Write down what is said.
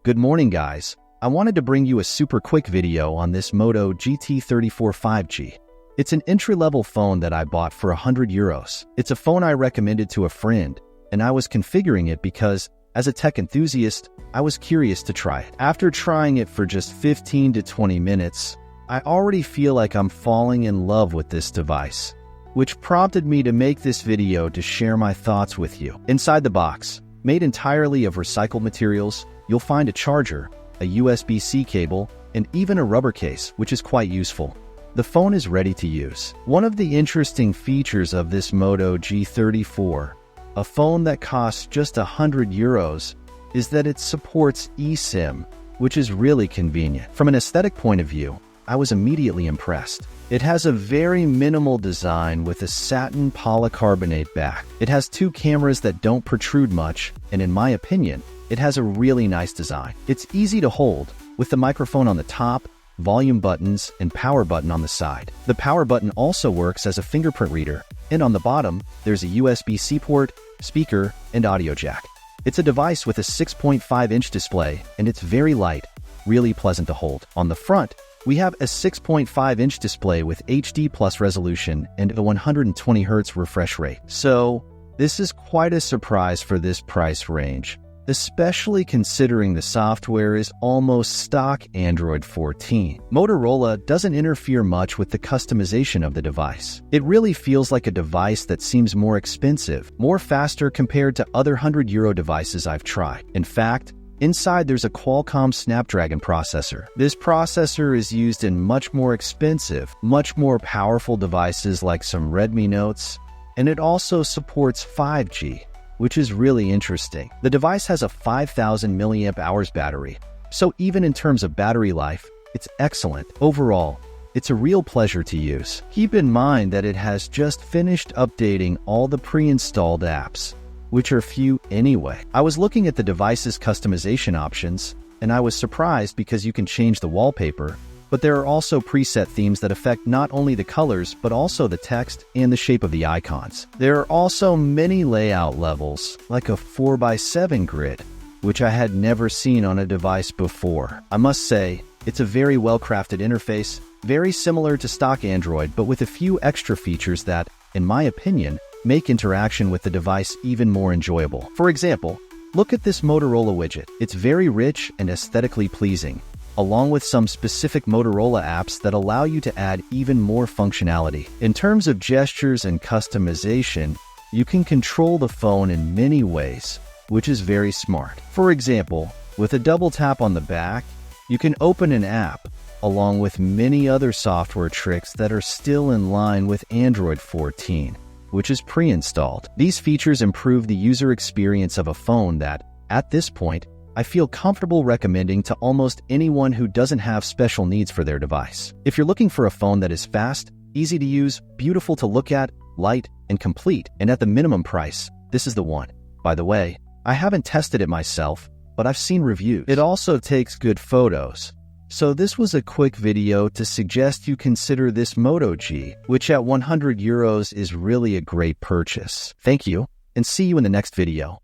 Good morning, guys. I wanted to bring you a super quick video on this Moto GT34 5G. It's an entry-level phone that I bought for €100. It's a phone I recommended to a friend, and I was configuring it because, as a tech enthusiast, I was curious to try it. After trying it for just 15 to 20 minutes, I already feel like I'm falling in love with this device, which prompted me to make this video to share my thoughts with you. Inside the box, made entirely of recycled materials, you'll find a charger, a USB-C cable, and even a rubber case, which is quite useful. The phone is ready to use. One of the interesting features of this Moto G34, a phone that costs just €100, is that it supports eSIM, which is really convenient. From an aesthetic point of view, I was immediately impressed. It has a very minimal design with a satin polycarbonate back. It has two cameras that don't protrude much, and in my opinion, it has a really nice design. It's easy to hold, with the microphone on the top, volume buttons, and power button on the side. The power button also works as a fingerprint reader, and on the bottom, there's a USB-C port, speaker, and audio jack. It's a device with a 6.5-inch display, and it's very light, really pleasant to hold. On the front, we have a 6.5-inch display with HD+ resolution and a 120Hz refresh rate. So, this is quite a surprise for this price range, especially considering the software is almost stock Android 14. Motorola doesn't interfere much with the customization of the device. It really feels like a device that seems more expensive, more faster compared to other €100 devices I've tried. In fact, inside there's a Qualcomm Snapdragon processor. This processor is used in much more expensive, much more powerful devices like some Redmi Notes, and it also supports 5G, which is really interesting. The device has a 5,000 mAh battery, so even in terms of battery life, it's excellent. Overall, it's a real pleasure to use. Keep in mind that it has just finished updating all the pre-installed apps, which are few anyway. I was looking at the device's customization options, and I was surprised because you can change the wallpaper, but there are also preset themes that affect not only the colors, but also the text and the shape of the icons. There are also many layout levels, like a 4x7 grid, which I had never seen on a device before. I must say, it's a very well-crafted interface, very similar to stock Android, but with a few extra features that, in my opinion, make interaction with the device even more enjoyable. For example, look at this Motorola widget. It's very rich and aesthetically pleasing, along with some specific Motorola apps that allow you to add even more functionality. In terms of gestures and customization, you can control the phone in many ways, which is very smart. For example, with a double tap on the back, you can open an app, along with many other software tricks that are still in line with Android 14, which is pre-installed. These features improve the user experience of a phone that, at this point, I feel comfortable recommending to almost anyone who doesn't have special needs for their device. If you're looking for a phone that is fast, easy to use, beautiful to look at, light, and complete, and at the minimum price, this is the one. By the way, I haven't tested it myself, but I've seen reviews. It also takes good photos. So this was a quick video to suggest you consider this Moto G, which at €100 is really a great purchase. Thank you, and see you in the next video.